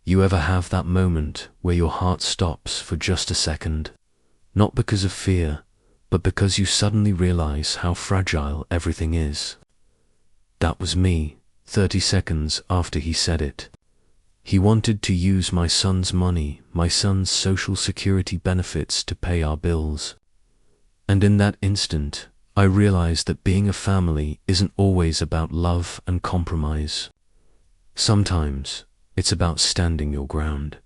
You ever have that moment where your heart stops for just a second? Not because of fear, but because you suddenly realize how fragile everything is. That was me, 30 seconds after he said it. He wanted to use my son's money, my son's social security benefits to pay our bills. And in that instant, I realized that being a family isn't always about love and compromise. Sometimes, it's about standing your ground.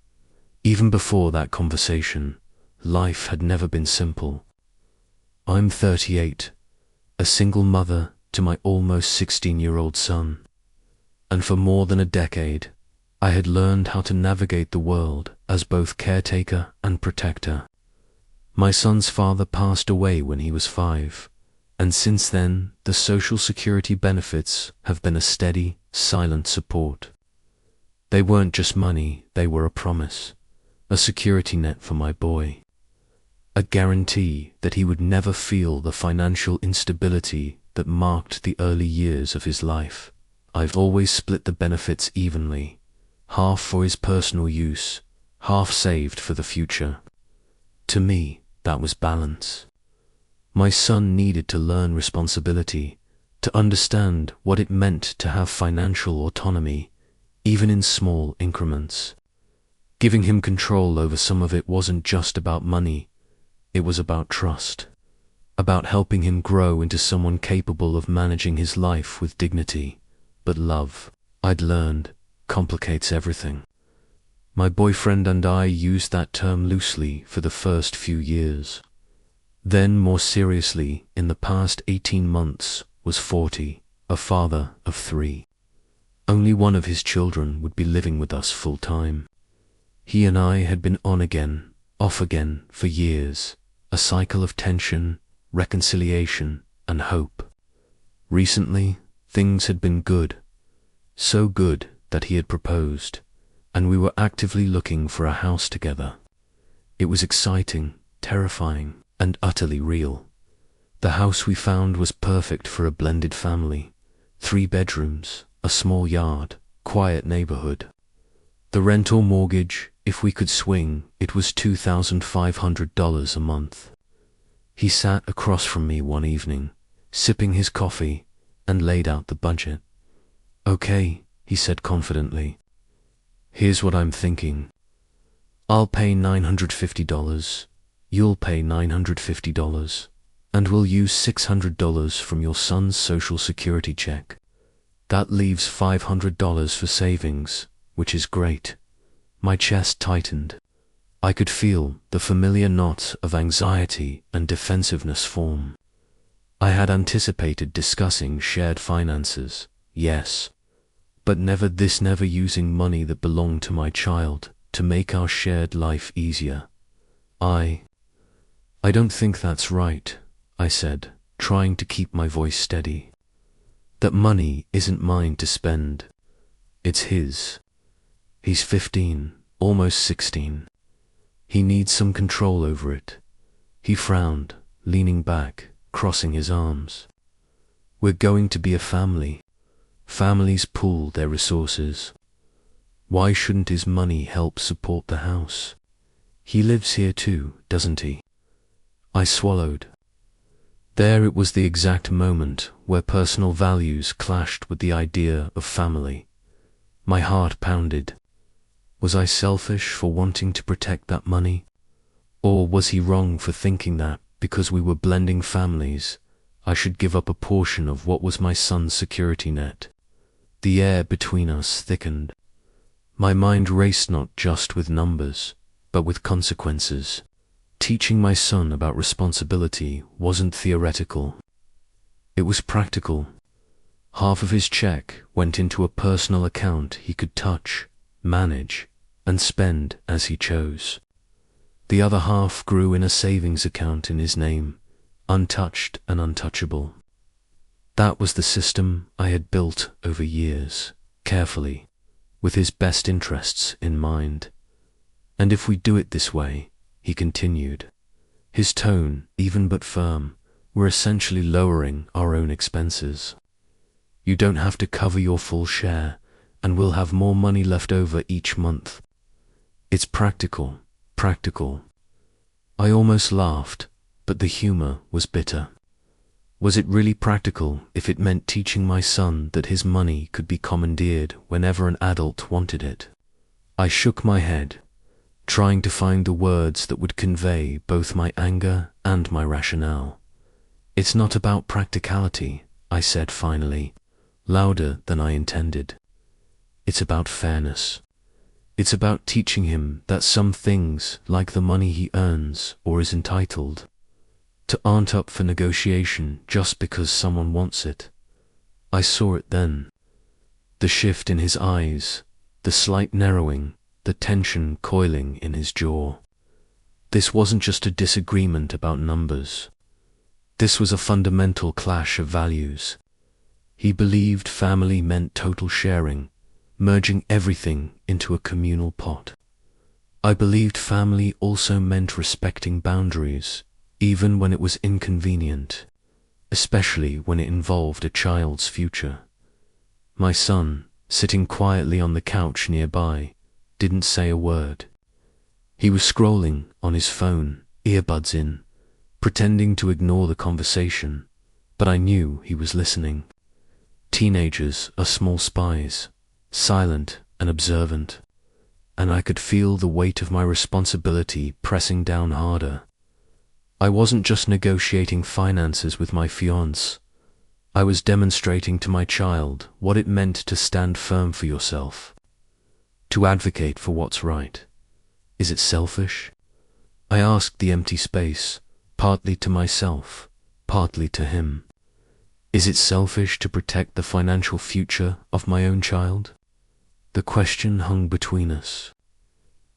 Even before that conversation, life had never been simple. I'm 38, a single mother to my almost 16-year-old son. And for more than a decade, I had learned how to navigate the world as both caretaker and protector. My son's father passed away when he was 5, and since then, the Social Security benefits have been a steady, silent support. They weren't just money, they were a promise, a security net for my boy, a guarantee that he would never feel the financial instability that marked the early years of his life. I've always split the benefits evenly, half for his personal use, half saved for the future. To me, that was balance. My son needed to learn responsibility, to understand what it meant to have financial autonomy, even in small increments. Giving him control over some of it wasn't just about money, it was about trust, about helping him grow into someone capable of managing his life with dignity. But love, I'd learned, complicates everything. My boyfriend and I used that term loosely for the first few years. Then, more seriously, in the past 18 months, was 40, a father of 3. Only one of his children would be living with us full time. He and I had been on again, off again for years, a cycle of tension, reconciliation, and hope. Recently, things had been good, so good that he had proposed, and we were actively looking for a house together. It was exciting, terrifying, and utterly real. The house we found was perfect for a blended family, 3 bedrooms, a small yard, quiet neighborhood. The rental mortgage, if we could swing, it was $2,500 a month. He sat across from me one evening, sipping his coffee, and laid out the budget. "Okay," he said confidently. "Here's what I'm thinking. I'll pay $950, you'll pay $950, and we'll use $600 from your son's Social Security check. That leaves $500 for savings, which is great." My chest tightened. I could feel the familiar knot of anxiety and defensiveness form. I had anticipated discussing shared finances, yes, but never using money that belonged to my child to make our shared life easier. I don't think that's right, I said, trying to keep my voice steady. That money isn't mine to spend. It's his. He's 15, almost 16. He needs some control over it. He frowned, leaning back, crossing his arms. We're going to be a family. Families pool their resources. Why shouldn't his money help support the house? He lives here too, doesn't he? I swallowed. There it was, the exact moment where personal values clashed with the idea of family. My heart pounded. Was I selfish for wanting to protect that money? Or was he wrong for thinking that, because we were blending families, I should give up a portion of what was my son's security net? The air between us thickened. My mind raced not just with numbers, but with consequences. Teaching my son about responsibility wasn't theoretical. It was practical. Half of his check went into a personal account he could touch, manage, and spend as he chose. The other half grew in a savings account in his name, untouched and untouchable. That was the system I had built over years, carefully, with his best interests in mind. And if we do it this way, he continued, his tone, even but firm, we're essentially lowering our own expenses. You don't have to cover your full share, and we'll have more money left over each month, It's practical, practical. I almost laughed, but the humor was bitter. Was it really practical if it meant teaching my son that his money could be commandeered whenever an adult wanted it? I shook my head, trying to find the words that would convey both my anger and my rationale. It's not about practicality, I said finally, louder than I intended. It's about fairness. It's about teaching him that some things, like the money he earns or is entitled to, aren't up for negotiation just because someone wants it. I saw it then. The shift in his eyes, the slight narrowing, the tension coiling in his jaw. This wasn't just a disagreement about numbers. This was a fundamental clash of values. He believed family meant total sharing, merging everything into a communal pot. I believed family also meant respecting boundaries, even when it was inconvenient, especially when it involved a child's future. My son, sitting quietly on the couch nearby, didn't say a word. He was scrolling on his phone, earbuds in, pretending to ignore the conversation, but I knew he was listening. Teenagers are small spies, silent and observant, and I could feel the weight of my responsibility pressing down harder. I wasn't just negotiating finances with my fiancé. I was demonstrating to my child what it meant to stand firm for yourself, to advocate for what's right. Is it selfish? I asked the empty space, partly to myself, partly to him. Is it selfish to protect the financial future of my own child? The question hung between us.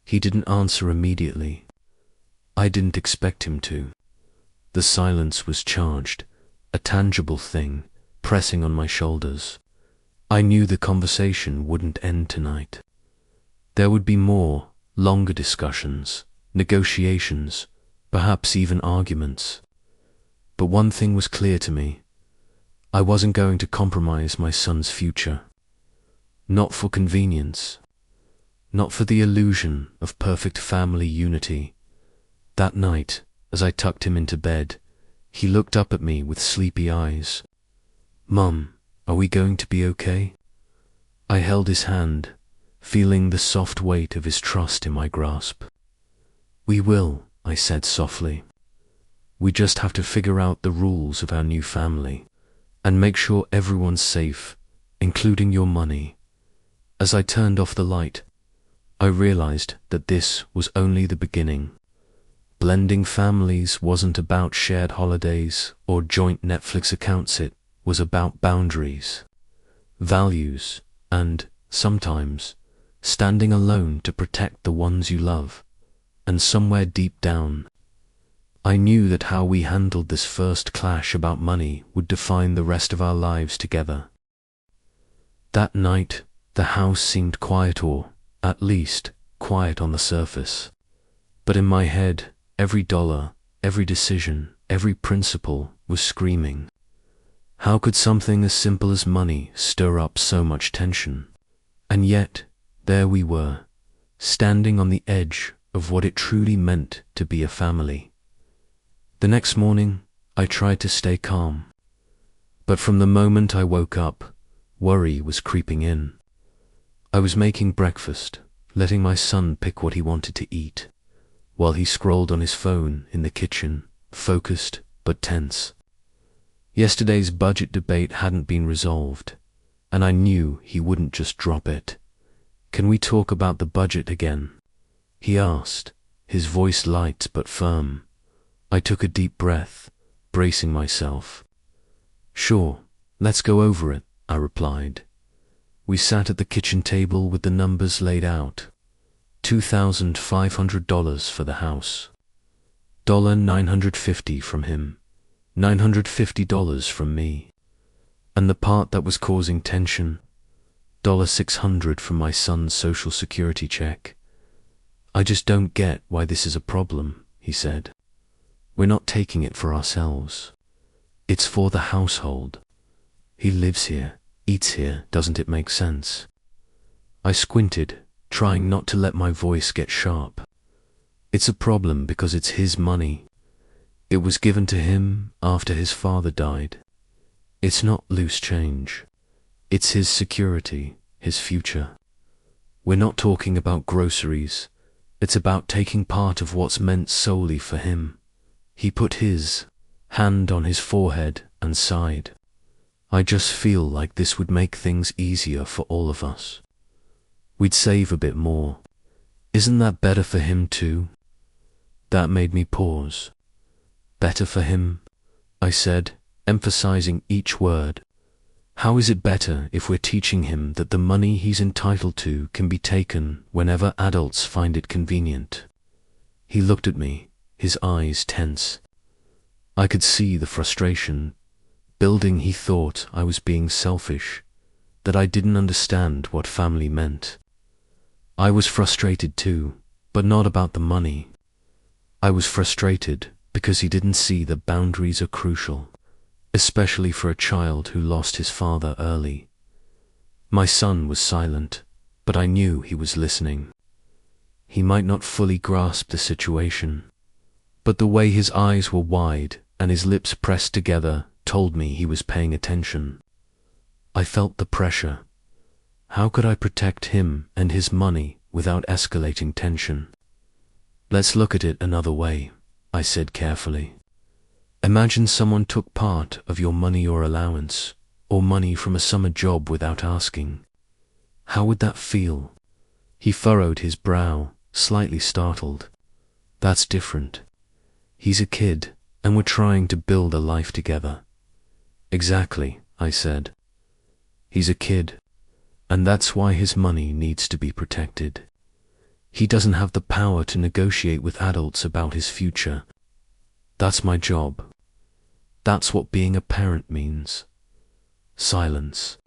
He didn't answer immediately. I didn't expect him to. The silence was charged, a tangible thing, pressing on my shoulders. I knew the conversation wouldn't end tonight. There would be more, longer discussions, negotiations, perhaps even arguments. But one thing was clear to me. I wasn't going to compromise my son's future. Not for convenience. Not for the illusion of perfect family unity. That night, as I tucked him into bed, he looked up at me with sleepy eyes. "Mum, are we going to be okay?" I held his hand, feeling the soft weight of his trust in my grasp. "We will," I said softly. "We just have to figure out the rules of our new family and make sure everyone's safe, including your money." As I turned off the light, I realized that this was only the beginning. Blending families wasn't about shared holidays or joint Netflix accounts. It was about boundaries, values, and, sometimes, standing alone to protect the ones you love. And somewhere deep down, I knew that how we handled this first clash about money would define the rest of our lives together. That night, the house seemed quiet, or, at least, quiet on the surface. But in my head, every dollar, every decision, every principle was screaming. How could something as simple as money stir up so much tension? And yet, there we were, standing on the edge of what it truly meant to be a family. The next morning, I tried to stay calm. But from the moment I woke up, worry was creeping in. I was making breakfast, letting my son pick what he wanted to eat, while he scrolled on his phone in the kitchen, focused but tense. Yesterday's budget debate hadn't been resolved, and I knew he wouldn't just drop it. "Can we talk about the budget again?" he asked, his voice light but firm. I took a deep breath, bracing myself. "Sure, let's go over it," I replied. We sat at the kitchen table with the numbers laid out. $2,500 for the house. $950 from him. $950 from me. And the part that was causing tension, $600 from my son's Social Security check. "I just don't get why this is a problem," he said. "We're not taking it for ourselves. It's for the household. He lives here, eats here, doesn't it make sense?" I squinted, trying not to let my voice get sharp. It's a problem because it's his money. It was given to him after his father died. It's not loose change. It's his security, his future. We're not talking about groceries. It's about taking part of what's meant solely for him. He put his hand on his forehead and sighed. I just feel like this would make things easier for all of us. We'd save a bit more. Isn't that better for him too? That made me pause. Better for him, I said, emphasizing each word. How is it better if we're teaching him that the money he's entitled to can be taken whenever adults find it convenient? He looked at me, his eyes tense. I could see the frustration building. He thought I was being selfish, that I didn't understand what family meant. I was frustrated too, but not about the money. I was frustrated because he didn't see that boundaries are crucial, especially for a child who lost his father early. My son was silent, but I knew he was listening. He might not fully grasp the situation, but the way his eyes were wide and his lips pressed together told me he was paying attention. I felt the pressure. How could I protect him and his money without escalating tension? Let's look at it another way, I said carefully. Imagine someone took part of your money or allowance, or money from a summer job without asking. How would that feel? He furrowed his brow, slightly startled. That's different. He's a kid, and we're trying to build a life together. Exactly, I said. He's a kid, and that's why his money needs to be protected. He doesn't have the power to negotiate with adults about his future. That's my job. That's what being a parent means. Silence.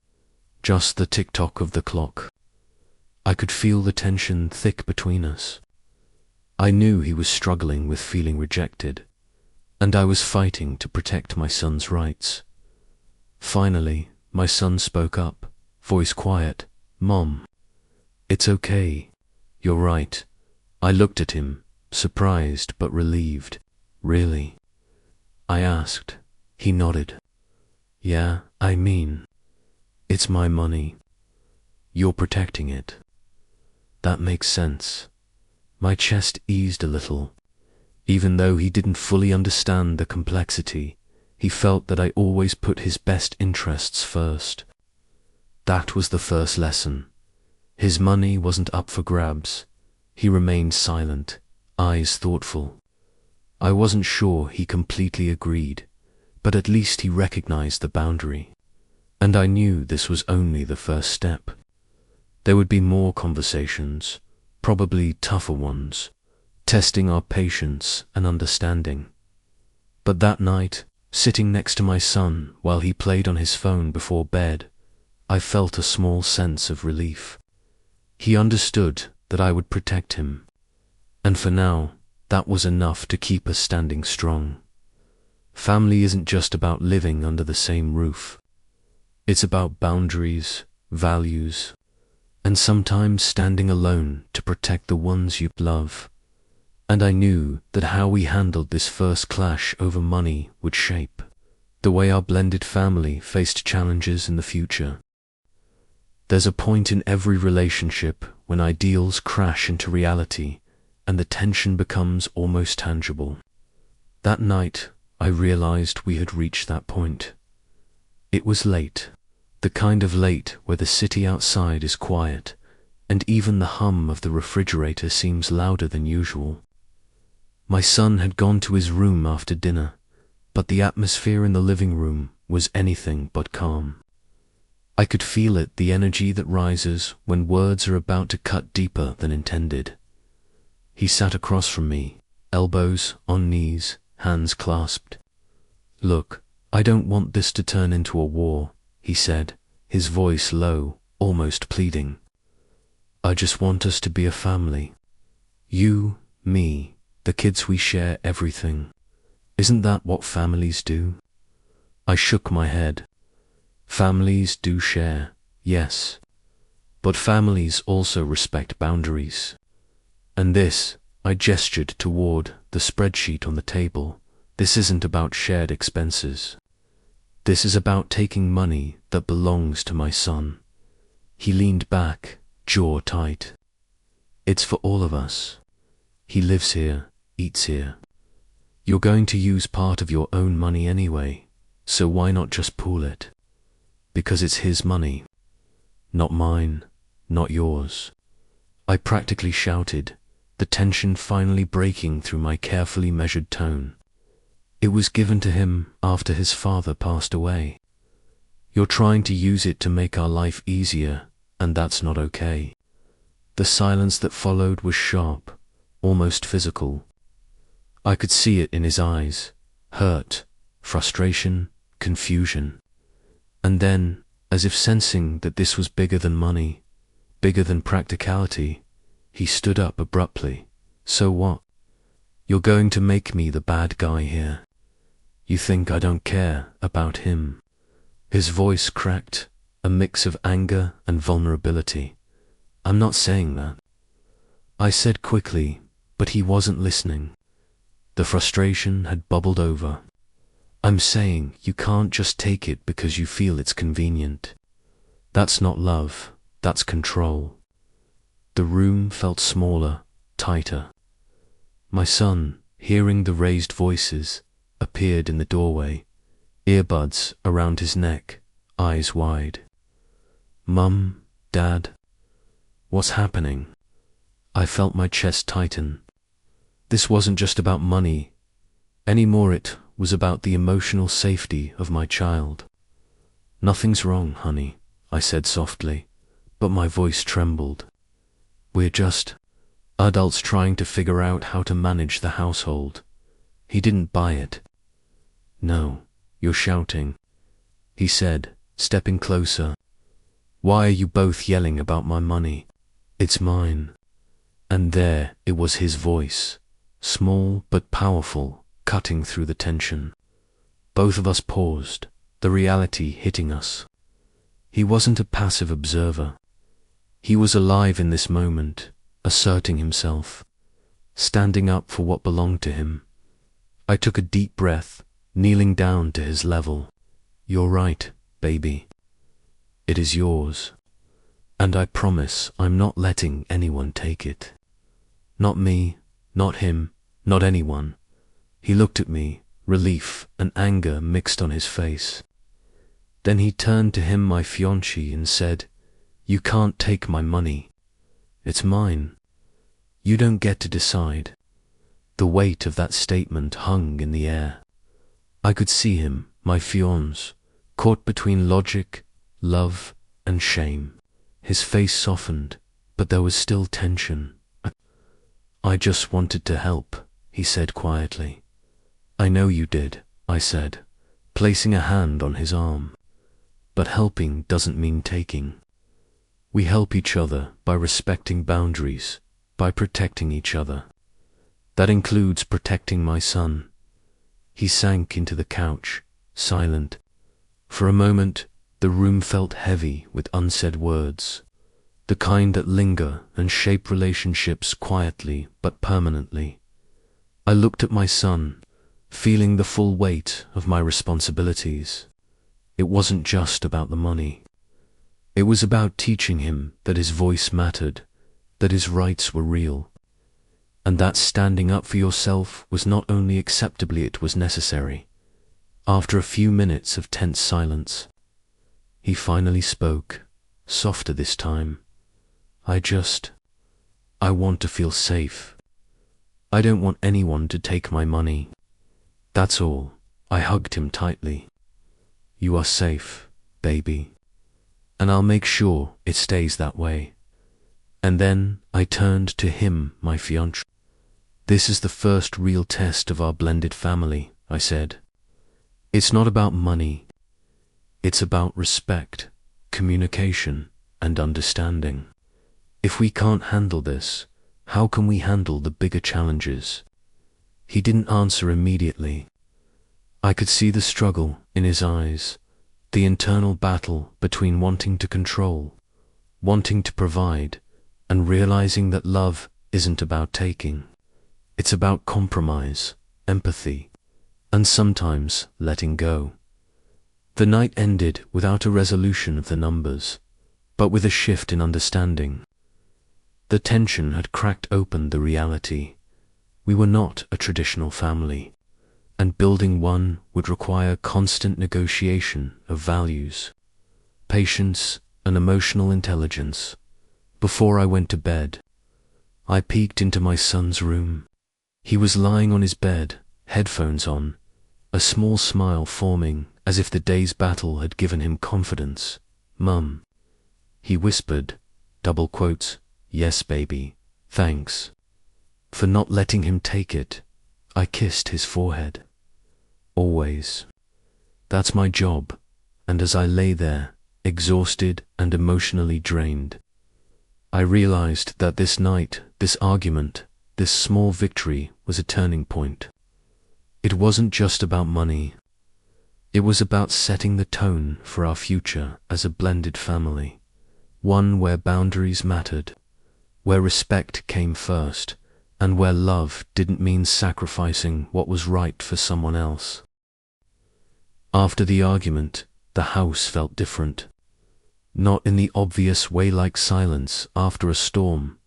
Just the tick-tock of the clock. I could feel the tension thick between us. I knew he was struggling with feeling rejected, and I was fighting to protect my son's rights. Finally, my son spoke up, voice quiet. Mom, it's okay. You're right. I looked at him, surprised but relieved. Really? I asked. He nodded. Yeah, I mean, it's my money. You're protecting it. That makes sense. My chest eased a little. Even though he didn't fully understand the complexity, he felt that I always put his best interests first. That was the first lesson. His money wasn't up for grabs. He remained silent, eyes thoughtful. I wasn't sure he completely agreed, but at least he recognized the boundary. And I knew this was only the first step. There would be more conversations, probably tougher ones, testing our patience and understanding. But that night, sitting next to my son while he played on his phone before bed, I felt a small sense of relief. He understood that I would protect him, and for now, that was enough to keep us standing strong. Family isn't just about living under the same roof. It's about boundaries, values, and sometimes standing alone to protect the ones you love. And I knew that how we handled this first clash over money would shape the way our blended family faced challenges in the future. There's a point in every relationship when ideals crash into reality and the tension becomes almost tangible. That night, I realized we had reached that point. It was late, the kind of late where the city outside is quiet, and even the hum of the refrigerator seems louder than usual. My son had gone to his room after dinner, but the atmosphere in the living room was anything but calm. I could feel it, the energy that rises when words are about to cut deeper than intended. He sat across from me, elbows on knees, hands clasped. Look, I don't want this to turn into a war, he said, his voice low, almost pleading. I just want us to be a family. You, me, the kids, we share everything. Isn't that what families do? I shook my head. Families do share, yes. But families also respect boundaries. And this, I gestured toward the spreadsheet on the table, this isn't about shared expenses. This is about taking money that belongs to my son. He leaned back, jaw tight. It's for all of us. He lives here, eats here. You're going to use part of your own money anyway, so why not just pool it? Because it's his money. Not mine, not yours. I practically shouted, the tension finally breaking through my carefully measured tone. It was given to him after his father passed away. You're trying to use it to make our life easier, and that's not okay. The silence that followed was sharp, almost physical. I could see it in his eyes, hurt, frustration, confusion. And then, as if sensing that this was bigger than money, bigger than practicality, he stood up abruptly. So what? You're going to make me the bad guy here. You think I don't care about him? His voice cracked, a mix of anger and vulnerability. I'm not saying that. I said quickly, but he wasn't listening. The frustration had bubbled over. I'm saying you can't just take it because you feel it's convenient. That's not love, that's control. The room felt smaller, tighter. My son, hearing the raised voices, appeared in the doorway, earbuds around his neck, eyes wide. Mum, Dad, what's happening? I felt my chest tighten. This wasn't just about money. Anymore it was about the emotional safety of my child. Nothing's wrong, honey, I said softly, but my voice trembled. We're just adults trying to figure out how to manage the household. He didn't buy it. No, you're shouting, he said, stepping closer. Why are you both yelling about my money? It's mine. And there it was, his voice, small but powerful, cutting through the tension. Both of us paused, the reality hitting us. He wasn't a passive observer. He was alive in this moment, asserting himself, standing up for what belonged to him. I took a deep breath, kneeling down to his level. You're right, baby. It is yours. And I promise I'm not letting anyone take it. Not me, not him, not anyone. He looked at me, relief and anger mixed on his face. Then he turned to him, my fiancé, and said, You can't take my money. It's mine. You don't get to decide. The weight of that statement hung in the air. I could see him, my fiancé, caught between logic, love, and shame. His face softened, but there was still tension. I just wanted to help, he said quietly. I know you did, I said, placing a hand on his arm. But helping doesn't mean taking. We help each other by respecting boundaries, by protecting each other. That includes protecting my son. He sank into the couch, silent. For a moment, the room felt heavy with unsaid words, the kind that linger and shape relationships quietly but permanently. I looked at my son, feeling the full weight of my responsibilities. It wasn't just about the money. It was about teaching him that his voice mattered, that his rights were real, and that standing up for yourself was not only acceptable, it was necessary. After a few minutes of tense silence, he finally spoke, softer this time. I want to feel safe. I don't want anyone to take my money. That's all. I hugged him tightly. You are safe, baby. And I'll make sure it stays that way. And then I turned to him, my fiancé. This is the first real test of our blended family, I said. It's not about money. It's about respect, communication, and understanding. If we can't handle this, how can we handle the bigger challenges? He didn't answer immediately. I could see the struggle in his eyes, the internal battle between wanting to control, wanting to provide, and realizing that love isn't about taking. It's about compromise, empathy, and sometimes letting go. The night ended without a resolution of the numbers, but with a shift in understanding. The tension had cracked open the reality. We were not a traditional family, and building one would require constant negotiation of values, patience, and emotional intelligence. Before I went to bed, I peeked into my son's room. He was lying on his bed, headphones on, a small smile forming as if the day's battle had given him confidence. "Mum," he whispered, double quotes, "Yes, baby, thanks." For not letting him take it, I kissed his forehead. Always. That's my job. And as I lay there, exhausted and emotionally drained, I realized that this night, this argument, this small victory was a turning point. It wasn't just about money. It was about setting the tone for our future as a blended family, one where boundaries mattered, where respect came first, and where love didn't mean sacrificing what was right for someone else. After the argument, the house felt different. Not in the obvious way like silence after a storm,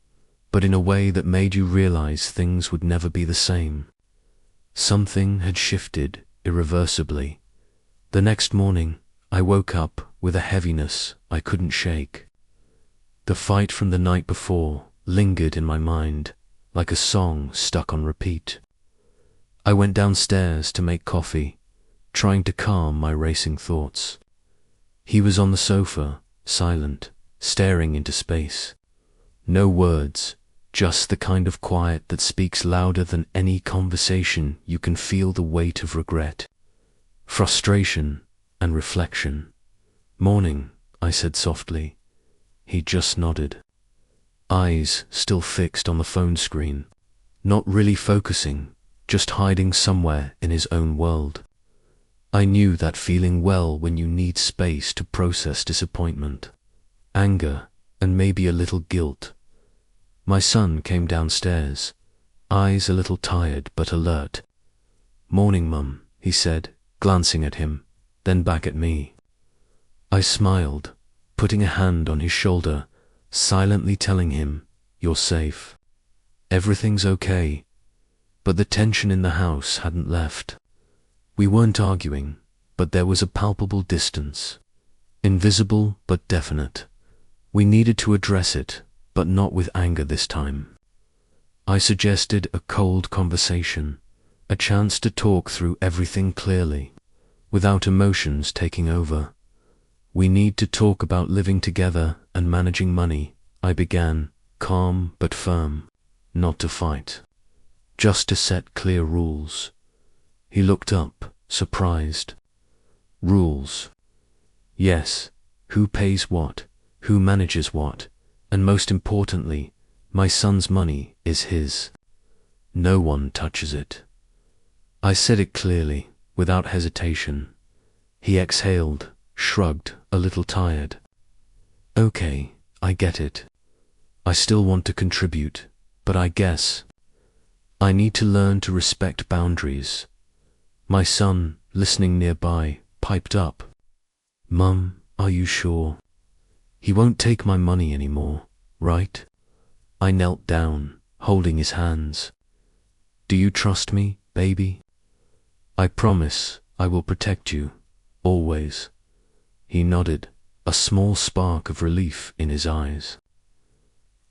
but in a way that made you realize things would never be the same. Something had shifted irreversibly. The next morning, I woke up with a heaviness I couldn't shake. The fight from the night before lingered in my mind, like a song stuck on repeat. I went downstairs to make coffee, trying to calm my racing thoughts. He was on the sofa, silent, staring into space. No words, just the kind of quiet that speaks louder than any conversation. You can feel the weight of regret, frustration, and reflection. "Morning," I said softly. He just nodded, eyes still fixed on the phone screen, not really focusing, just hiding somewhere in his own world. I knew that feeling well when you need space to process disappointment, anger, and maybe a little guilt. My son came downstairs, eyes a little tired but alert. "Morning, Mum," he said, glancing at him, then back at me. I smiled, putting a hand on his shoulder, silently telling him, "You're safe. Everything's okay." But the tension in the house hadn't left. We weren't arguing, but there was a palpable distance, invisible but definite. We needed to address it, but not with anger this time. I suggested a cold conversation, a chance to talk through everything clearly, without emotions taking over. "We need to talk about living together and managing money," I began, calm but firm, not to fight, just to set clear rules. He looked up, surprised. "Rules?" "Yes, who pays what, who manages what, and most importantly, my son's money is his. No one touches it." I said it clearly, without hesitation. He exhaled, shrugged, a little tired. "Okay, I get it. I still want to contribute, but I guess I need to learn to respect boundaries." My son, listening nearby, piped up, "Mum, are you sure? He won't take my money anymore, right?" I knelt down, holding his hands. "Do you trust me, baby?" "I promise I will protect you, always." He nodded, a small spark of relief in his eyes.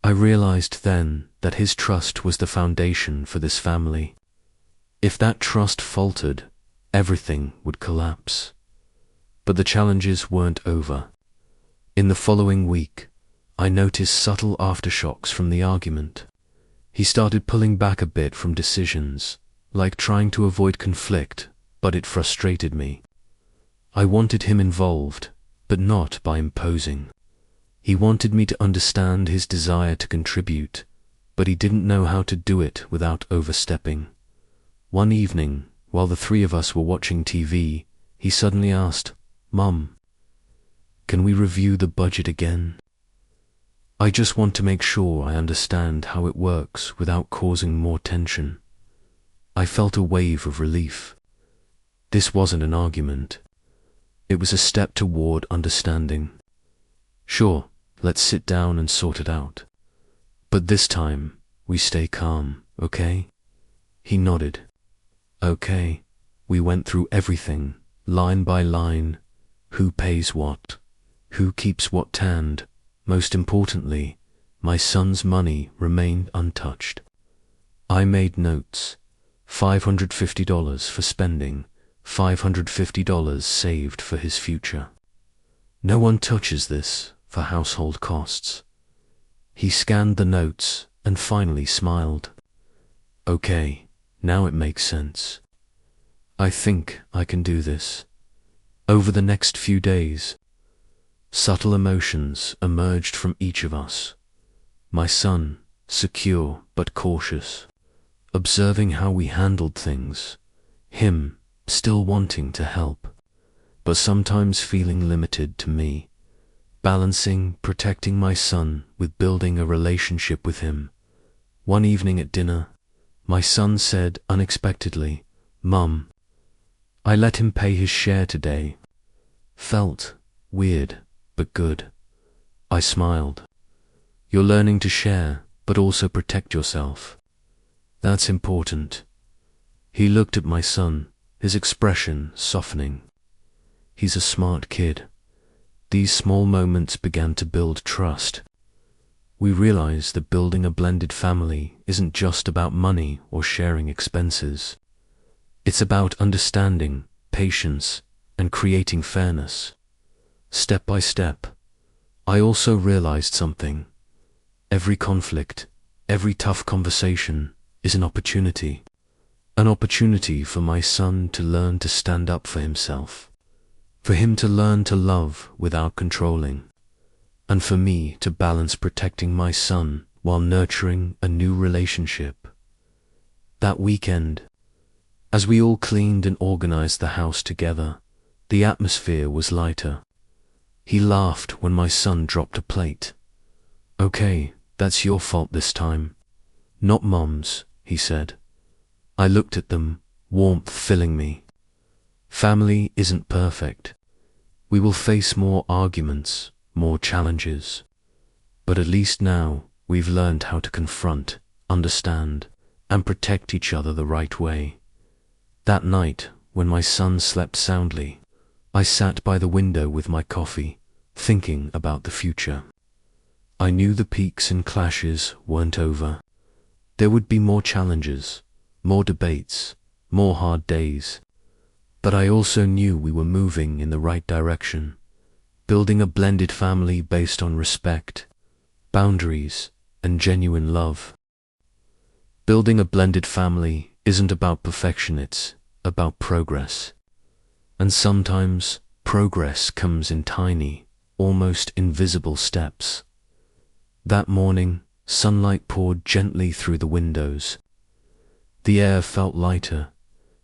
I realized then that his trust was the foundation for this family. If that trust faltered, everything would collapse. But the challenges weren't over. In the following week, I noticed subtle aftershocks from the argument. He started pulling back a bit from decisions, like trying to avoid conflict, but it frustrated me. I wanted him involved, but not by imposing. He wanted me to understand his desire to contribute, but he didn't know how to do it without overstepping. One evening, while the three of us were watching TV, he suddenly asked, "Mum, can we review the budget again?" I just want to make sure I understand how it works without causing more tension. I felt a wave of relief. This wasn't an argument. It was a step toward understanding. Sure, let's sit down and sort it out. But this time, we stay calm, okay? He nodded. Okay. We went through everything, line by line. Who pays what? Who keeps what tanned? Most importantly, my son's money remained untouched. I made notes. $550 for spending, $550 saved for his future. No one touches this for household costs. He scanned the notes and finally smiled. Okay, now it makes sense. I think I can do this. Over the next few days, subtle emotions emerged from each of us. My son, secure but cautious, observing how we handled things. Him, still wanting to help, but sometimes feeling limited to me. Balancing protecting my son with building a relationship with him. One evening at dinner, my son said unexpectedly, "Mum, I let him pay his share today." Felt weird, but good. I smiled. You're learning to share, but also protect yourself. That's important. He looked at my son, his expression softening. He's a smart kid. These small moments began to build trust. We realized that building a blended family isn't just about money or sharing expenses. It's about understanding, patience, and creating fairness. Step by step, I also realized something. Every conflict, every tough conversation is an opportunity. An opportunity for my son to learn to stand up for himself. For him to learn to love without controlling. And for me to balance protecting my son while nurturing a new relationship. That weekend, as we all cleaned and organized the house together, the atmosphere was lighter. He laughed when my son dropped a plate. "Okay, that's your fault this time. Not Mom's," he said. I looked at them, warmth filling me. Family isn't perfect. We will face more arguments, more challenges. But at least now, we've learned how to confront, understand, and protect each other the right way. That night, when my son slept soundly, I sat by the window with my coffee, thinking about the future. I knew the peaks and clashes weren't over. There would be more challenges, more debates, more hard days. But I also knew we were moving in the right direction, building a blended family based on respect, boundaries, and genuine love. Building a blended family isn't about perfection, it's about progress. And sometimes progress comes in tiny, almost invisible steps. That morning, sunlight poured gently through the windows. The air felt lighter,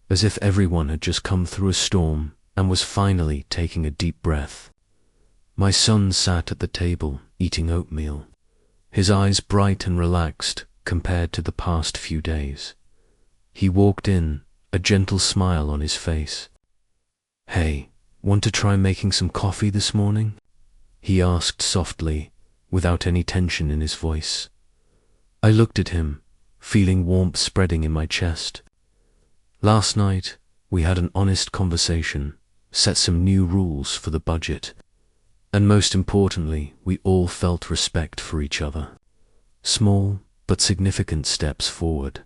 as if everyone had just come through a storm and was finally taking a deep breath. My son sat at the table, eating oatmeal, his eyes bright and relaxed compared to the past few days. He walked in, a gentle smile on his face. "Hey, want to try making some coffee this morning?" he asked softly, without any tension in his voice. I looked at him, feeling warmth spreading in my chest. Last night, we had an honest conversation, set some new rules for the budget, and most importantly, we all felt respect for each other. Small but significant steps forward.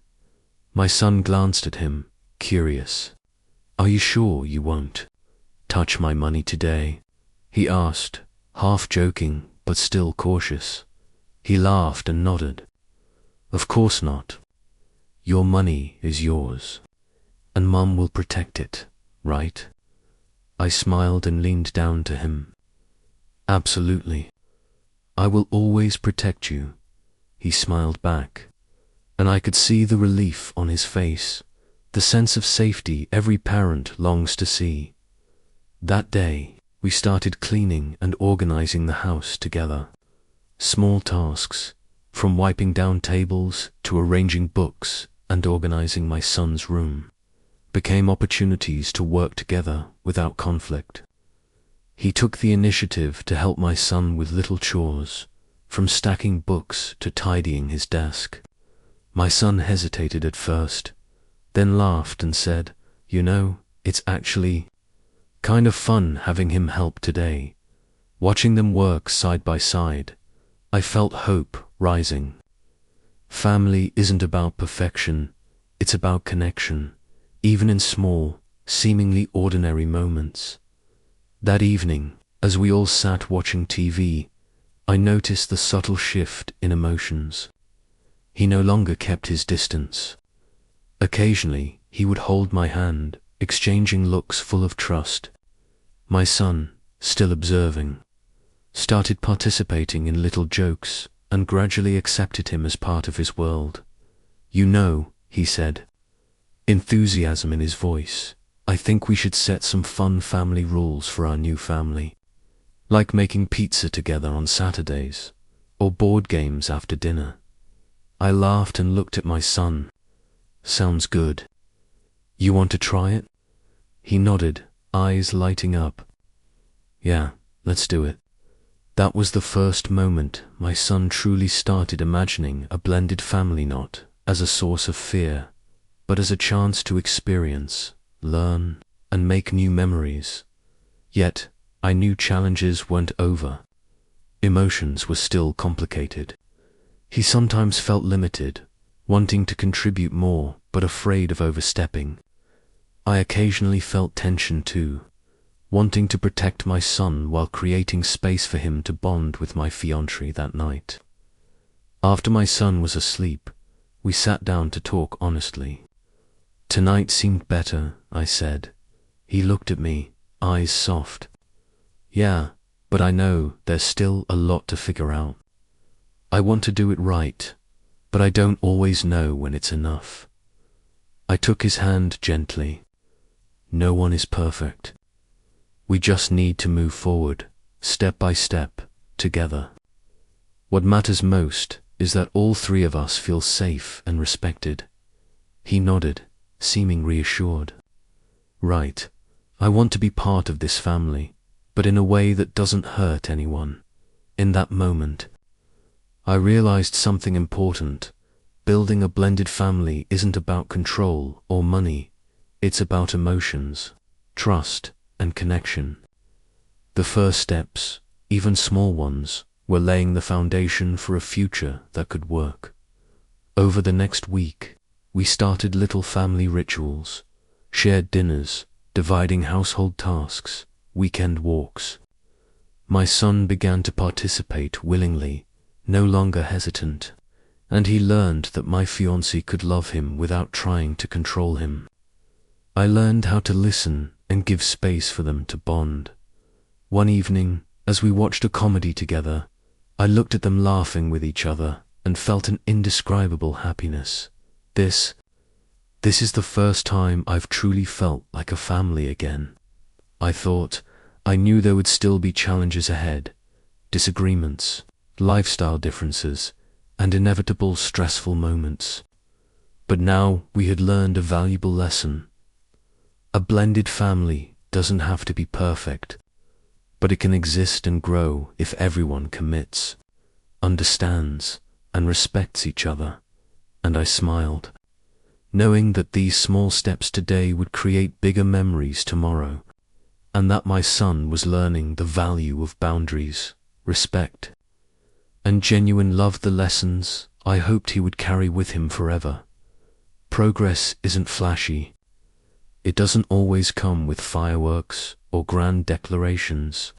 My son glanced at him, curious. "Are you sure you won't touch my money today?" he asked, half joking but still cautious. He laughed and nodded. "Of course not. Your money is yours. And Mum will protect it, right?" I smiled and leaned down to him. "Absolutely. I will always protect you," he smiled back, and I could see the relief on his face, the sense of safety every parent longs to see. That day, we started cleaning and organizing the house together. Small tasks, from wiping down tables to arranging books and organizing my son's room, became opportunities to work together without conflict. He took the initiative to help my son with little chores, from stacking books to tidying his desk. My son hesitated at first, then laughed and said, "You know, it's actually kind of fun having him help today." Watching them work side by side, I felt hope rising. Family isn't about perfection, it's about connection, even in small, seemingly ordinary moments. That evening, as we all sat watching TV, I noticed the subtle shift in emotions. He no longer kept his distance. Occasionally, he would hold my hand, exchanging looks full of trust. My son, still observing, started participating in little jokes and gradually accepted him as part of his world. "You know," he said, enthusiasm in his voice, "I think we should set some fun family rules for our new family. Like making pizza together on Saturdays, or board games after dinner." I laughed and looked at my son. "Sounds good. You want to try it?" He nodded, eyes lighting up. "Yeah, let's do it." That was the first moment my son truly started imagining a blended family not as a source of fear, but as a chance to experience, learn, and make new memories. Yet, I knew challenges weren't over. Emotions were still complicated. He sometimes felt limited, wanting to contribute more but afraid of overstepping. I occasionally felt tension too, wanting to protect my son while creating space for him to bond with my fiancée that night. After my son was asleep, we sat down to talk honestly. "Tonight seemed better," I said. He looked at me, eyes soft. "Yeah, but I know there's still a lot to figure out. I want to do it right, but I don't always know when it's enough." I took his hand gently. "No one is perfect. We just need to move forward, step by step, together. What matters most is that all three of us feel safe and respected." He nodded, seeming reassured. "Right. I want to be part of this family, but in a way that doesn't hurt anyone." In that moment, I realized something important. Building a blended family isn't about control or money. It's about emotions, trust, and connection. The first steps, even small ones, were laying the foundation for a future that could work. Over the next week, we started little family rituals, shared dinners, dividing household tasks, weekend walks. My son began to participate willingly, no longer hesitant, and he learned that my fiancée could love him without trying to control him. I learned how to listen and give space for them to bond. One evening, as we watched a comedy together, I looked at them laughing with each other and felt an indescribable happiness. This is the first time I've truly felt like a family again. I thought, I knew there would still be challenges ahead, disagreements, lifestyle differences, and inevitable stressful moments. But now we had learned a valuable lesson. A blended family doesn't have to be perfect, but it can exist and grow if everyone commits, understands, and respects each other. And I smiled, knowing that these small steps today would create bigger memories tomorrow, and that my son was learning the value of boundaries, respect, and genuine love, the lessons I hoped he would carry with him forever. Progress isn't flashy. It doesn't always come with fireworks or grand declarations.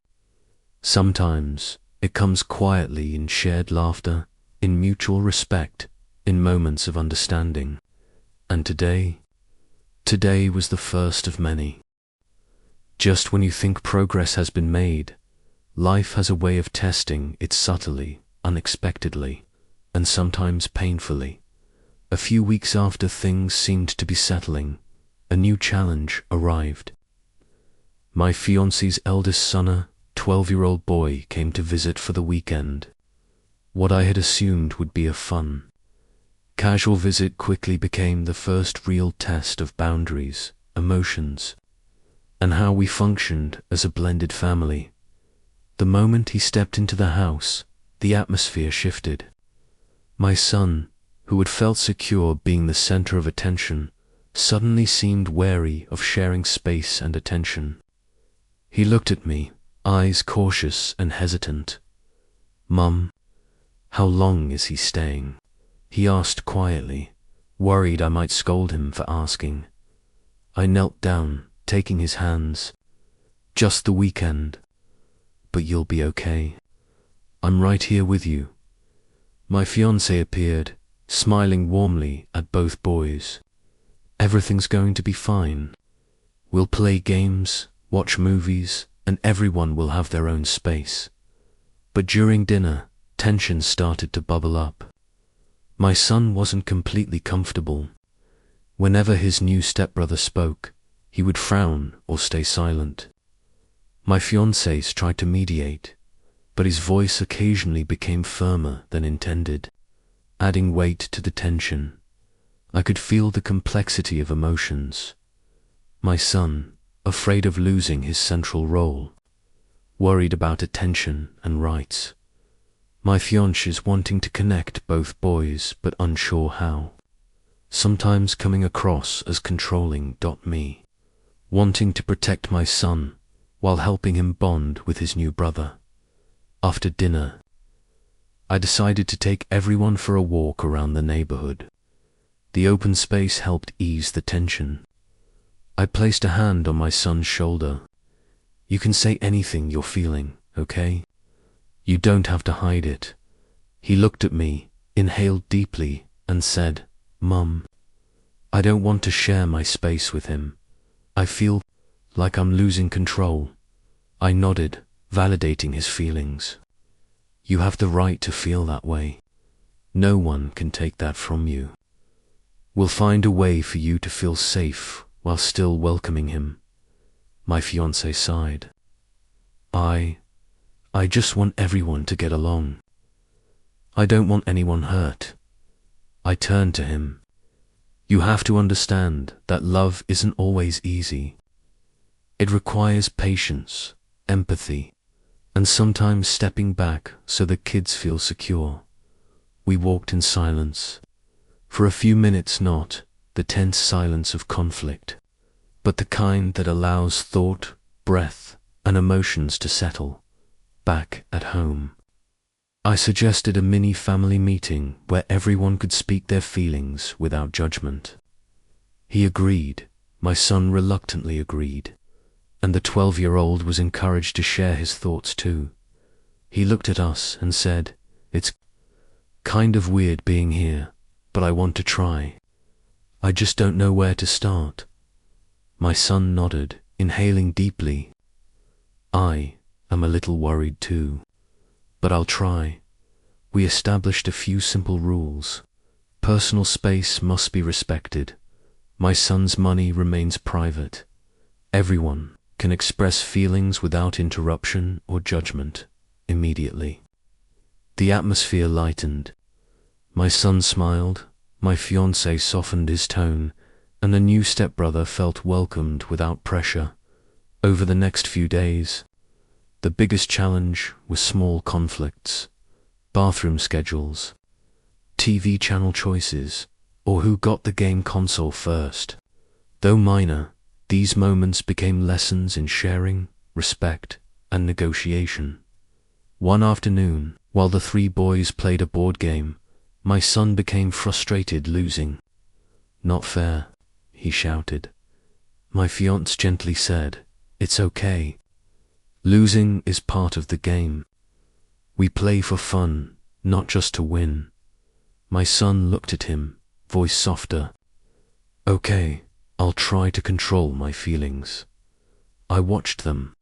Sometimes it comes quietly in shared laughter, in mutual respect, in moments of understanding. And today was the first of many. Just when you think progress has been made, life has a way of testing it subtly, unexpectedly, and sometimes painfully. A few weeks after things seemed to be settling, a new challenge arrived. My fiancée's eldest son, a 12-year-old boy, came to visit for the weekend. What I had assumed would be a fun, casual visit quickly became the first real test of boundaries, emotions, and how we functioned as a blended family. The moment he stepped into the house, the atmosphere shifted. My son, who had felt secure being the center of attention, suddenly seemed wary of sharing space and attention. He looked at me, eyes cautious and hesitant. "Mum, how long is he staying?" he asked quietly, worried I might scold him for asking. I knelt down, taking his hands. "Just the weekend. But you'll be okay. I'm right here with you." My fiancé appeared, smiling warmly at both boys. "Everything's going to be fine. We'll play games, watch movies, and everyone will have their own space." But during dinner, tension started to bubble up. My son wasn't completely comfortable. Whenever his new stepbrother spoke, he would frown or stay silent. My fiancés tried to mediate, but his voice occasionally became firmer than intended, adding weight to the tension. I could feel the complexity of emotions. My son, afraid of losing his central role, worried about attention and rights. My fiancés wanting to connect both boys but unsure how. Sometimes coming across as controlling. Me, wanting to protect my son while helping him bond with his new brother. After dinner, I decided to take everyone for a walk around the neighborhood. The open space helped ease the tension. I placed a hand on my son's shoulder. "You can say anything you're feeling, okay? You don't have to hide it." He looked at me, inhaled deeply, and said, "Mum, I don't want to share my space with him. I feel like I'm losing control." I nodded, validating his feelings. "You have the right to feel that way. No one can take that from you. We'll find a way for you to feel safe while still welcoming him." My fiancé sighed. I just want everyone to get along. I don't want anyone hurt." I turned to him. "You have to understand that love isn't always easy. It requires patience, empathy, and sometimes stepping back so the kids feel secure." We walked in silence. For a few minutes, not the tense silence of conflict, but the kind that allows thought, breath, and emotions to settle. Back at home, I suggested a mini family meeting where everyone could speak their feelings without judgment. He agreed, my son reluctantly agreed, and the 12-year-old was encouraged to share his thoughts too. He looked at us and said, "It's kind of weird being here, but I want to try. I just don't know where to start." My son nodded, inhaling deeply. "I'm a little worried too, but I'll try." We established a few simple rules. Personal space must be respected. My son's money remains private. Everyone can express feelings without interruption or judgment immediately. The atmosphere lightened. My son smiled, my fiancé softened his tone, and the new stepbrother felt welcomed without pressure. Over the next few days, the biggest challenge was small conflicts, bathroom schedules, TV channel choices, or who got the game console first. Though minor, these moments became lessons in sharing, respect, and negotiation. One afternoon, while the three boys played a board game, my son became frustrated losing. "Not fair," he shouted. My fiancé gently said, "It's okay. Losing is part of the game. We play for fun, not just to win." My son looked at him, voice softer. "Okay, I'll try to control my feelings." I watched them,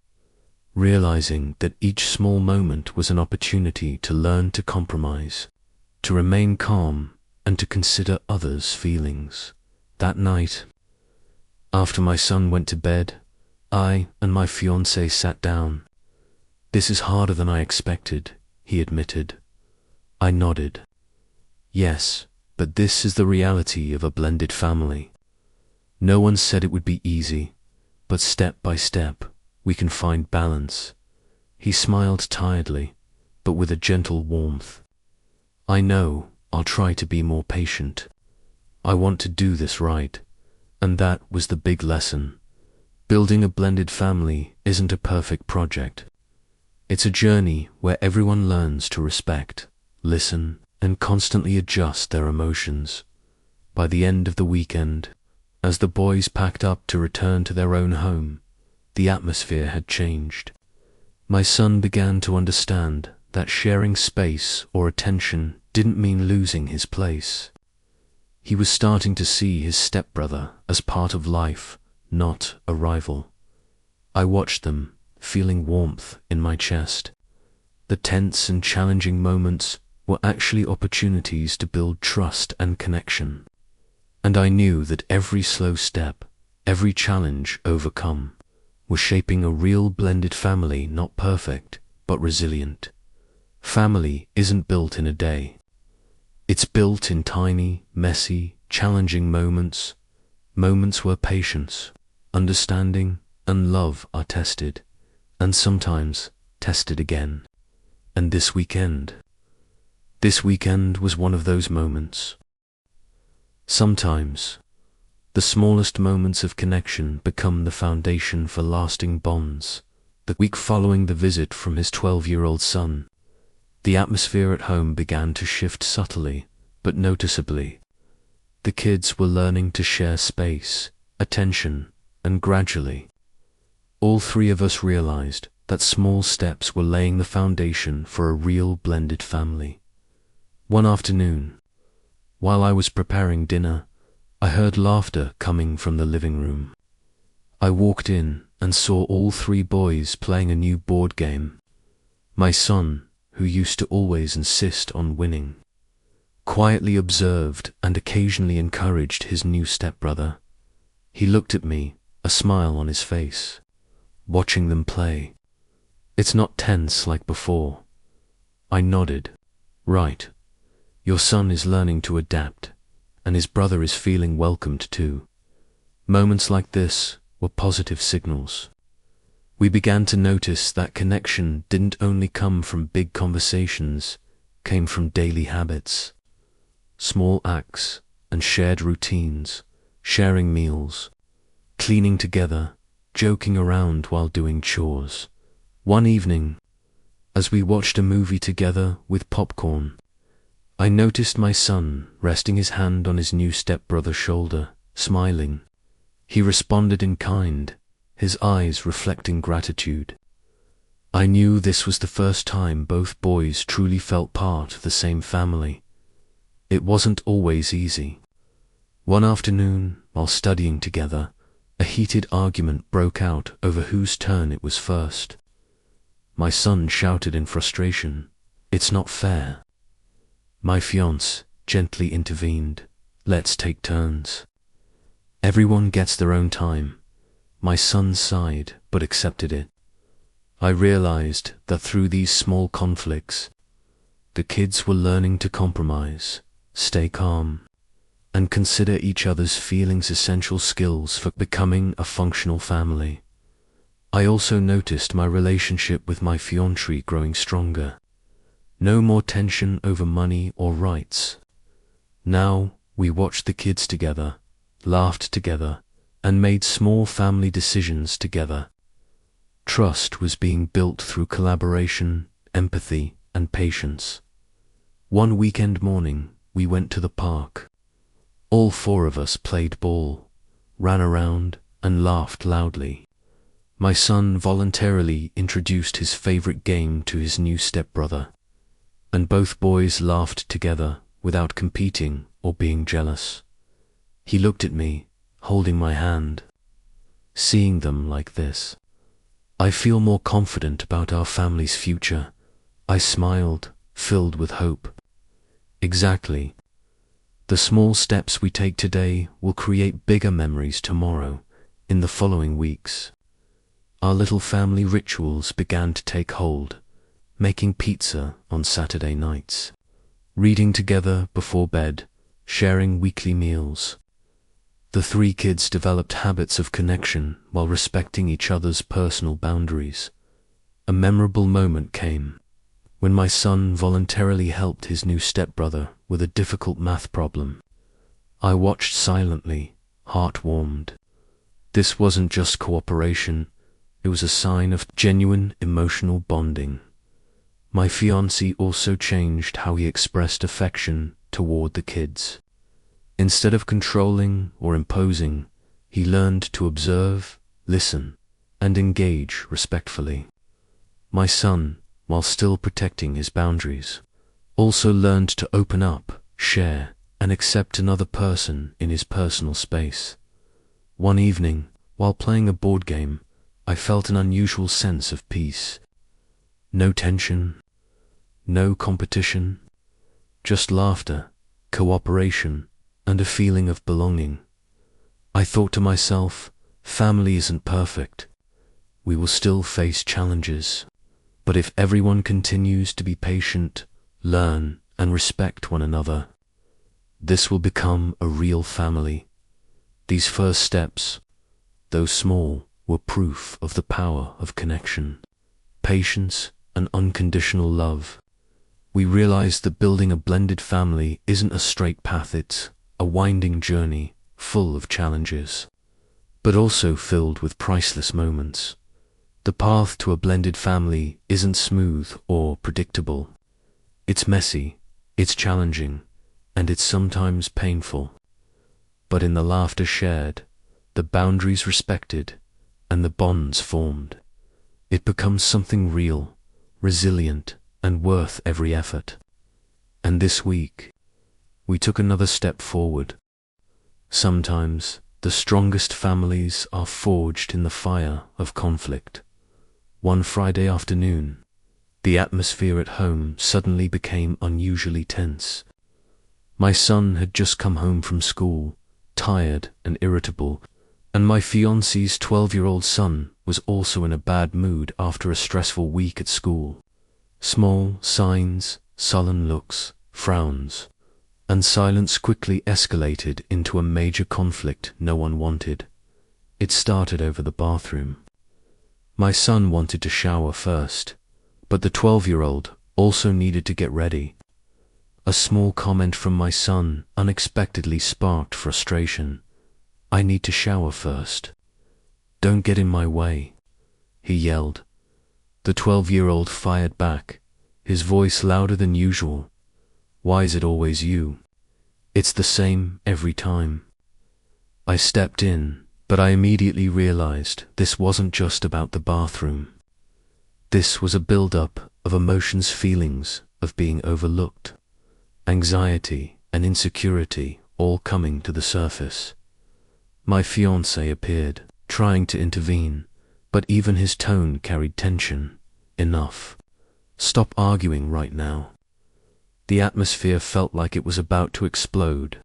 realizing that each small moment was an opportunity to learn to compromise, to remain calm, and to consider others' feelings. That night, after my son went to bed, I and my fiancé sat down. "This is harder than I expected," he admitted. I nodded. Yes, but this is the reality of a blended family. No one said it would be easy, but step by step, we can find balance. He smiled tiredly, but with a gentle warmth. I know, I'll try to be more patient. I want to do this right, and that was the big lesson. Building a blended family isn't a perfect project. It's a journey where everyone learns to respect, listen, and constantly adjust their emotions. By the end of the weekend, as the boys packed up to return to their own home, the atmosphere had changed. My son began to understand that sharing space or attention didn't mean losing his place. He was starting to see his stepbrother as part of life, not a rival. I watched them, feeling warmth in my chest. The tense and challenging moments were actually opportunities to build trust and connection. And I knew that every slow step, every challenge overcome, was shaping a real blended family, not perfect, but resilient. Family isn't built in a day. It's built in tiny, messy, challenging moments, moments where patience, understanding, and love are tested, and sometimes tested again. And this weekend was one of those moments. Sometimes, the smallest moments of connection become the foundation for lasting bonds. The week following the visit from his 12-year-old son, the atmosphere at home began to shift subtly, but noticeably. The kids were learning to share space, attention, and gradually, all three of us realized that small steps were laying the foundation for a real blended family. One afternoon, while I was preparing dinner, I heard laughter coming from the living room. I walked in and saw all three boys playing a new board game. My son, who used to always insist on winning, quietly observed and occasionally encouraged his new stepbrother. He looked at me, a smile on his face, watching them play. It's not tense like before. I nodded. Right. Your son is learning to adapt, and his brother is feeling welcomed too. Moments like this were positive signals. We began to notice that connection didn't only come from big conversations, came from daily habits, small acts and shared routines, sharing meals, cleaning together, joking around while doing chores. One evening, as we watched a movie together with popcorn, I noticed my son resting his hand on his new stepbrother's shoulder, smiling. He responded in kind, his eyes reflecting gratitude. I knew this was the first time both boys truly felt part of the same family. It wasn't always easy. One afternoon, while studying together, a heated argument broke out over whose turn it was first. My son shouted in frustration, "It's not fair." My fiancé gently intervened, "Let's take turns. Everyone gets their own time." My son sighed, but accepted it. I realized that through these small conflicts, the kids were learning to compromise, stay calm, and consider each other's feelings essential skills for becoming a functional family. I also noticed my relationship with my fiancée growing stronger. No more tension over money or rights. Now we watched the kids together, laughed together, and made small family decisions together. Trust was being built through collaboration, empathy, and patience. One weekend morning, we went to the park. All four of us played ball, ran around, and laughed loudly. My son voluntarily introduced his favorite game to his new stepbrother, and both boys laughed together without competing or being jealous. He looked at me, holding my hand. Seeing them like this, I feel more confident about our family's future. I smiled, filled with hope. Exactly. The small steps we take today will create bigger memories tomorrow, in the following weeks. Our little family rituals began to take hold, making pizza on Saturday nights, reading together before bed, sharing weekly meals. The three kids developed habits of connection while respecting each other's personal boundaries. A memorable moment came when my son voluntarily helped his new stepbrother with a difficult math problem. I watched silently, heart warmed. This wasn't just cooperation, it was a sign of genuine emotional bonding. My fiancé also changed how he expressed affection toward the kids. Instead of controlling or imposing, he learned to observe, listen, and engage respectfully. My son, while still protecting his boundaries, also learned to open up, share, and accept another person in his personal space. One evening, while playing a board game, I felt an unusual sense of peace. No tension, no competition, just laughter, cooperation, and a feeling of belonging. I thought to myself, family isn't perfect. We will still face challenges. But if everyone continues to be patient, learn, and respect one another, this will become a real family. These first steps, though small, were proof of the power of connection, patience, and unconditional love. We realized that building a blended family isn't a straight path, it's a winding journey full of challenges, but also filled with priceless moments. The path to a blended family isn't smooth or predictable. It's messy, it's challenging, and it's sometimes painful. But in the laughter shared, the boundaries respected, and the bonds formed, it becomes something real, resilient, and worth every effort. And this week, we took another step forward. Sometimes, the strongest families are forged in the fire of conflict. One Friday afternoon, the atmosphere at home suddenly became unusually tense. My son had just come home from school, tired and irritable, and my fiancé's 12-year-old son was also in a bad mood after a stressful week at school. Small signs, sullen looks, frowns, and silence quickly escalated into a major conflict no one wanted. It started over the bathroom. My son wanted to shower first, but the 12-year-old also needed to get ready. A small comment from my son unexpectedly sparked frustration. "I need to shower first. Don't get in my way," he yelled. The 12-year-old fired back, his voice louder than usual. "Why is it always you? It's the same every time." I stepped in, but I immediately realized this wasn't just about the bathroom. This was a build-up of emotions, feelings of being overlooked, anxiety and insecurity all coming to the surface. My fiancé appeared, trying to intervene, but even his tone carried tension. "Enough. Stop arguing right now." The atmosphere felt like it was about to explode.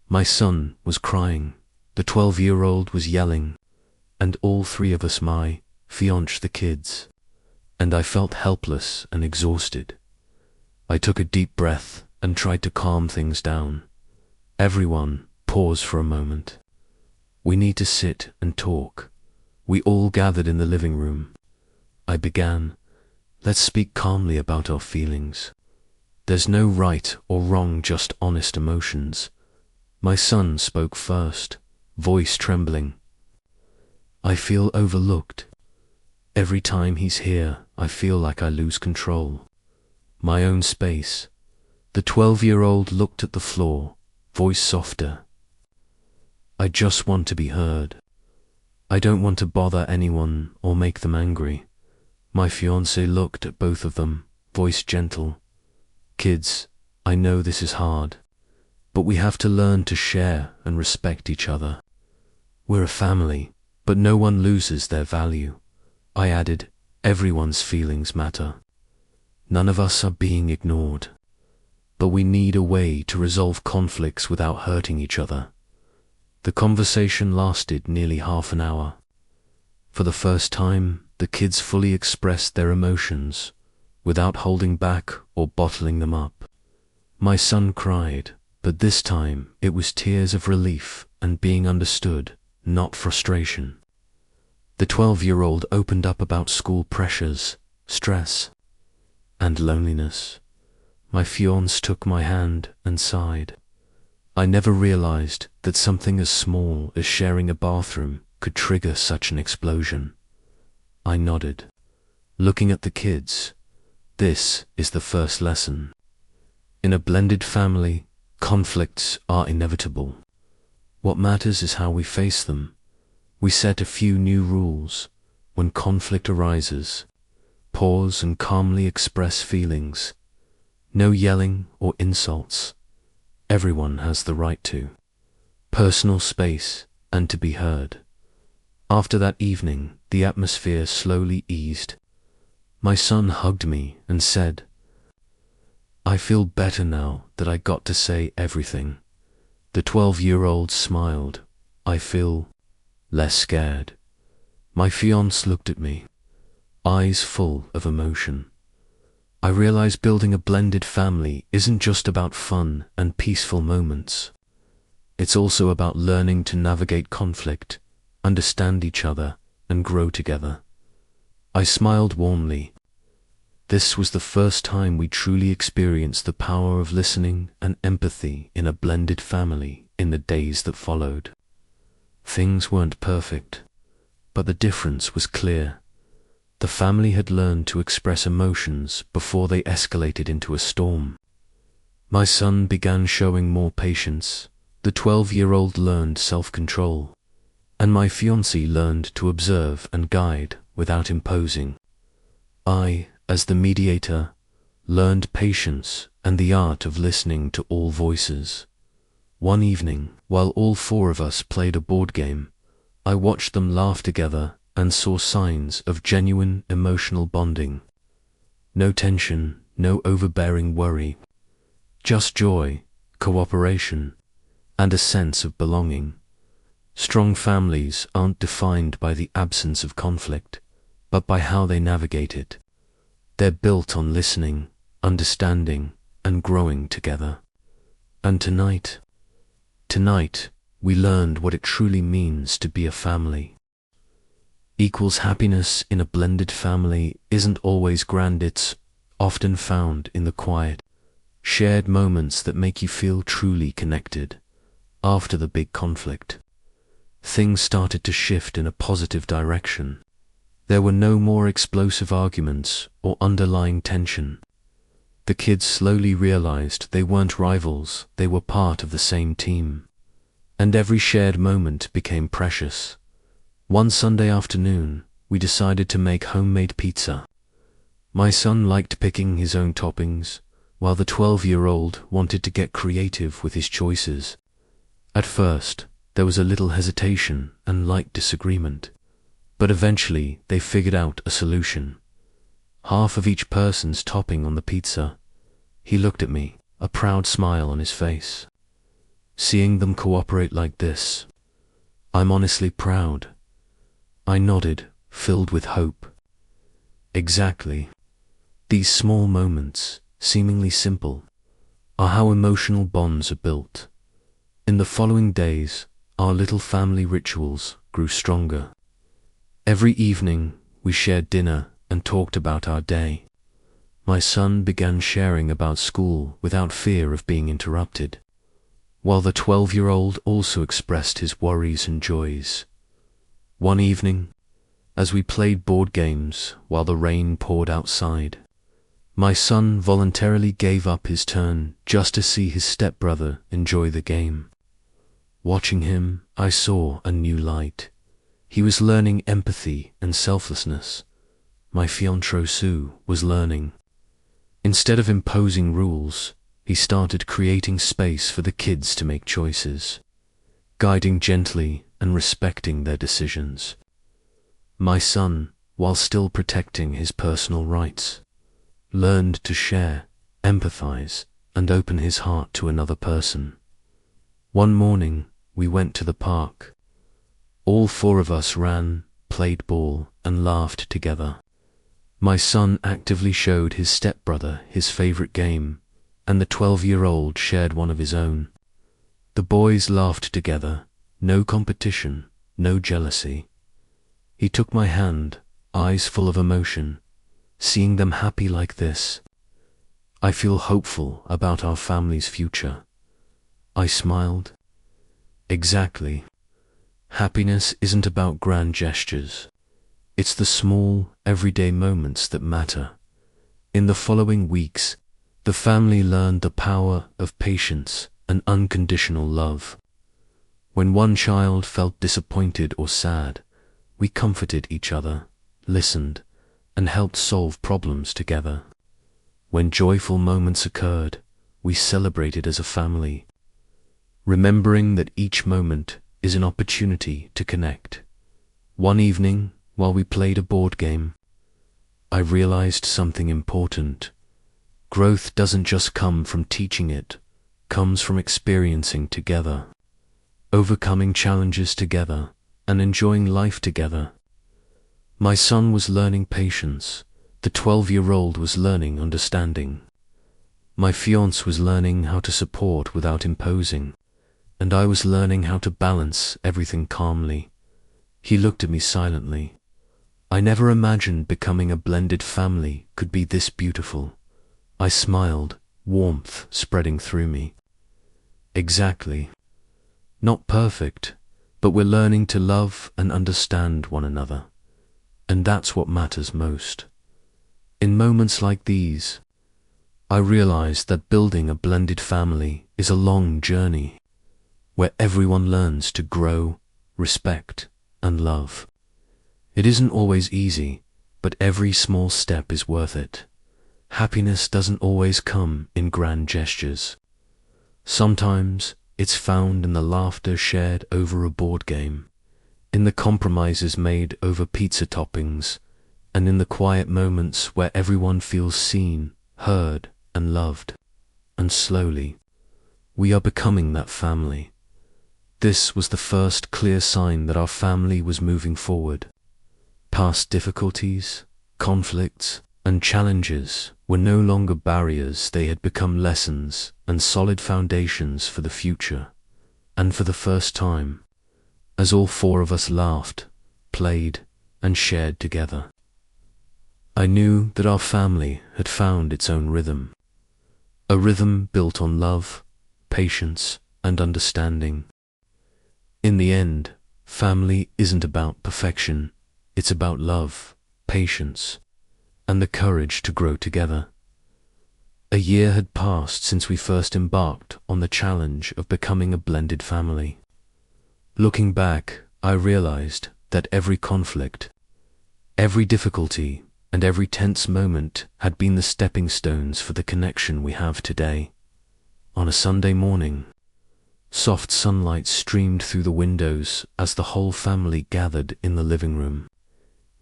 My son was crying, the 12-year-old was yelling, and all three of us, my fiancé, the kids, and I felt helpless and exhausted. I took a deep breath and tried to calm things down. "Everyone, pause for a moment. We need to sit and talk." We all gathered in the living room. I began, "Let's speak calmly about our feelings. There's no right or wrong, just honest emotions." My son spoke first, voice trembling. "I feel overlooked. Every time he's here, I feel like I lose control. My own space." The 12-year-old looked at the floor, voice softer. "I just want to be heard. I don't want to bother anyone or make them angry." My fiancé looked at both of them, voice gentle. "Kids, I know this is hard, but we have to learn to share and respect each other. We're a family, but no one loses their value." I added, "Everyone's feelings matter. None of us are being ignored, but we need a way to resolve conflicts without hurting each other." The conversation lasted nearly half an hour. For the first time, the kids fully expressed their emotions, without holding back or bottling them up. My son cried, but this time it was tears of relief and being understood, not frustration. The 12-year-old opened up about school pressures, stress, and loneliness. My fiancé took my hand and sighed. I never realized that something as small as sharing a bathroom could trigger such an explosion. I nodded, looking at the kids. This is the first lesson. In a blended family, conflicts are inevitable. What matters is how we face them. We set a few new rules. When conflict arises, pause and calmly express feelings. No yelling or insults. Everyone has the right to personal space and to be heard. After that evening, the atmosphere slowly eased. My son hugged me and said, "I feel better now that I got to say everything." The 12-year-old smiled. "I feel less scared." My fiancé looked at me, eyes full of emotion. I realized building a blended family isn't just about fun and peaceful moments. It's also about learning to navigate conflict, understand each other, and grow together. I smiled warmly. This was the first time we truly experienced the power of listening and empathy in a blended family in the days that followed. Things weren't perfect, but the difference was clear. The family had learned to express emotions before they escalated into a storm. My son began showing more patience, the 12-year-old learned self-control, and my fiancée learned to observe and guide without imposing. I, as the mediator, learned patience and the art of listening to all voices. One evening, while all four of us played a board game, I watched them laugh together and saw signs of genuine emotional bonding. No tension, no overbearing worry. Just joy, cooperation, and a sense of belonging. Strong families aren't defined by the absence of conflict, but by how they navigate it. They're built on listening, understanding, and growing together. And tonight, we learned what it truly means to be a family. Equals happiness in a blended family isn't always grand, it's often found in the quiet, shared moments that make you feel truly connected. After the big conflict, things started to shift in a positive direction. There were no more explosive arguments or underlying tension. The kids slowly realized they weren't rivals, they were part of the same team. And every shared moment became precious. One Sunday afternoon, we decided to make homemade pizza. My son liked picking his own toppings, while the 12-year-old wanted to get creative with his choices. At first, there was a little hesitation and light disagreement, but eventually they figured out a solution. Half of each person's topping on the pizza. He looked at me, a proud smile on his face. Seeing them cooperate like this, I'm honestly proud. I nodded, filled with hope. Exactly. These small moments, seemingly simple, are how emotional bonds are built. In the following days, our little family rituals grew stronger. Every evening, we shared dinner and talked about our day. My son began sharing about school without fear of being interrupted, while the 12-year-old also expressed his worries and joys. One evening, as we played board games while the rain poured outside, my son voluntarily gave up his turn just to see his stepbrother enjoy the game. Watching him, I saw a new light. He was learning empathy and selflessness. My fiancée Sue was learning. Instead of imposing rules, he started creating space for the kids to make choices, guiding gently and respecting their decisions. My son, while still protecting his personal rights, learned to share, empathize, and open his heart to another person. One morning, we went to the park. All four of us ran, played ball, and laughed together. My son actively showed his stepbrother his favorite game, and the 12-year-old shared one of his own. The boys laughed together, no competition, no jealousy. He took my hand, eyes full of emotion. Seeing them happy like this, I feel hopeful about our family's future. I smiled. Exactly. Happiness isn't about grand gestures. It's the small, everyday moments that matter. In the following weeks, the family learned the power of patience and unconditional love. When one child felt disappointed or sad, we comforted each other, listened, and helped solve problems together. When joyful moments occurred, we celebrated as a family, remembering that each moment is an opportunity to connect. One evening, while we played a board game, I realized something important. Growth doesn't just come from teaching, it comes from experiencing together, overcoming challenges together, and enjoying life together. My son was learning patience. The 12-year-old was learning understanding. My fiancé was learning how to support without imposing, and I was learning how to balance everything calmly. He looked at me silently. I never imagined becoming a blended family could be this beautiful. I smiled, warmth spreading through me. Exactly. Not perfect, but we're learning to love and understand one another. And that's what matters most. In moments like these, I realized that building a blended family is a long journey, where everyone learns to grow, respect, and love. It isn't always easy, but every small step is worth it. Happiness doesn't always come in grand gestures. Sometimes it's found in the laughter shared over a board game, in the compromises made over pizza toppings, and in the quiet moments where everyone feels seen, heard, and loved. And slowly, we are becoming that family. This was the first clear sign that our family was moving forward. Past difficulties, conflicts, and challenges were no longer barriers. They had become lessons and solid foundations for the future. And for the first time, as all four of us laughed, played, and shared together, I knew that our family had found its own rhythm. A rhythm built on love, patience, and understanding. In the end, family isn't about perfection. It's about love, patience, and the courage to grow together. A year had passed since we first embarked on the challenge of becoming a blended family. Looking back, I realized that every conflict, every difficulty, and every tense moment had been the stepping stones for the connection we have today. On a Sunday morning, soft sunlight streamed through the windows as the whole family gathered in the living room.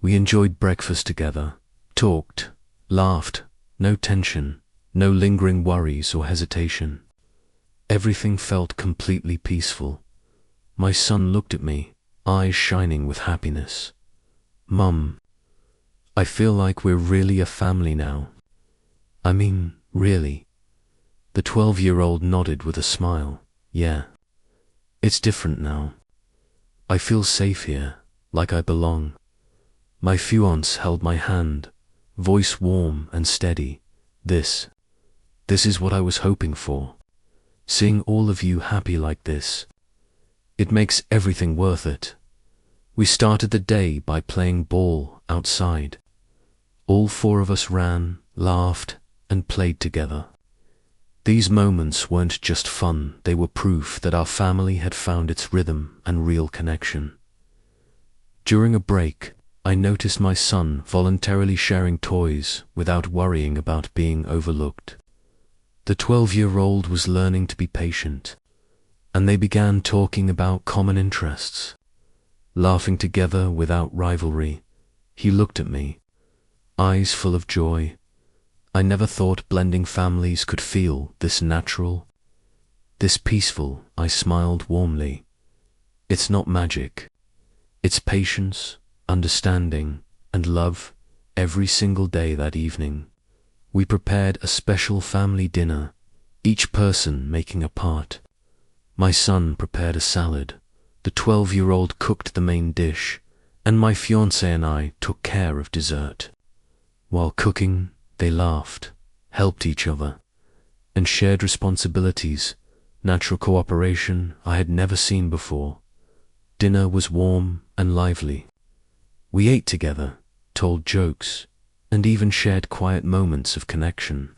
We enjoyed breakfast together, talked, laughed, no tension, no lingering worries or hesitation. Everything felt completely peaceful. My son looked at me, eyes shining with happiness. "Mum, I feel like we're really a family now." "I mean, really?" The 12-year-old nodded with a smile. "Yeah. It's different now. I feel safe here, like I belong." My fiancé held my hand, voice warm and steady. This is what I was hoping for. Seeing all of you happy like this, it makes everything worth it." We started the day by playing ball outside. All four of us ran, laughed, and played together. These moments weren't just fun, they were proof that our family had found its rhythm and real connection. During a break, I noticed my son voluntarily sharing toys without worrying about being overlooked. The 12-year-old was learning to be patient, and they began talking about common interests. Laughing together without rivalry, he looked at me, eyes full of joy. I never thought blending families could feel this natural, this peaceful. I smiled warmly. It's not magic. It's patience, understanding, and love. Every single day that evening, we prepared a special family dinner, each person making a part. My son prepared a salad, the 12-year-old cooked the main dish, and my fiancé and I took care of dessert. While cooking, they laughed, helped each other, and shared responsibilities, natural cooperation I had never seen before. Dinner was warm and lively. We ate together, told jokes, and even shared quiet moments of connection,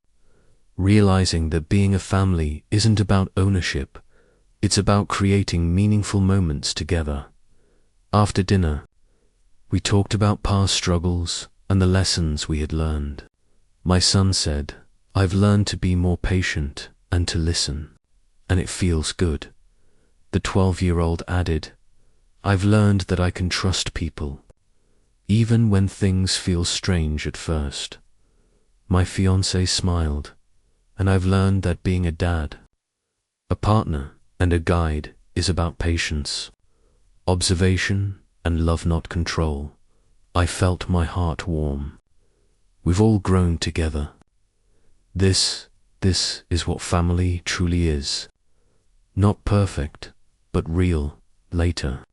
realizing that being a family isn't about ownership, it's about creating meaningful moments together. After dinner, we talked about past struggles and the lessons we had learned. My son said, "I've learned to be more patient and to listen, and it feels good." The 12-year-old added, "I've learned that I can trust people, even when things feel strange at first." My fiancé smiled, and I've learned that being a dad, a partner, and a guide is about patience, observation, and love, not control. I felt my heart warm. We've all grown together. This is what family truly is. Not perfect, but real. Later,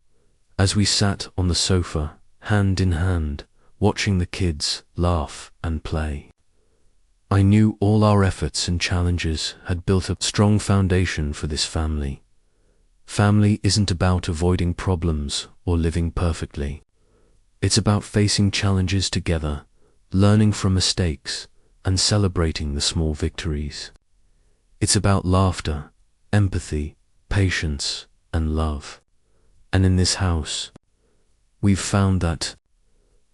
as we sat on the sofa, hand in hand, watching the kids laugh and play, I knew all our efforts and challenges had built a strong foundation for this family. Family isn't about avoiding problems or living perfectly. It's about facing challenges together, learning from mistakes, and celebrating the small victories. It's about laughter, empathy, patience, and love. And in this house, we've found that,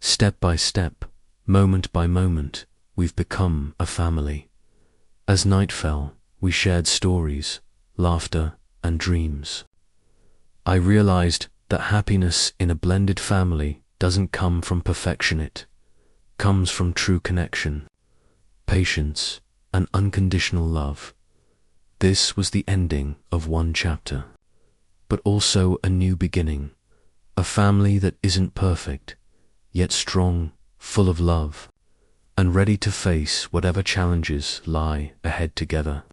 step by step, moment by moment, we've become a family. As night fell, we shared stories, laughter, and dreams. I realized that happiness in a blended family doesn't come from perfection, it comes from true connection, patience, and unconditional love. This was the ending of one chapter, but also a new beginning, a family that isn't perfect, yet strong, full of love, and ready to face whatever challenges lie ahead together.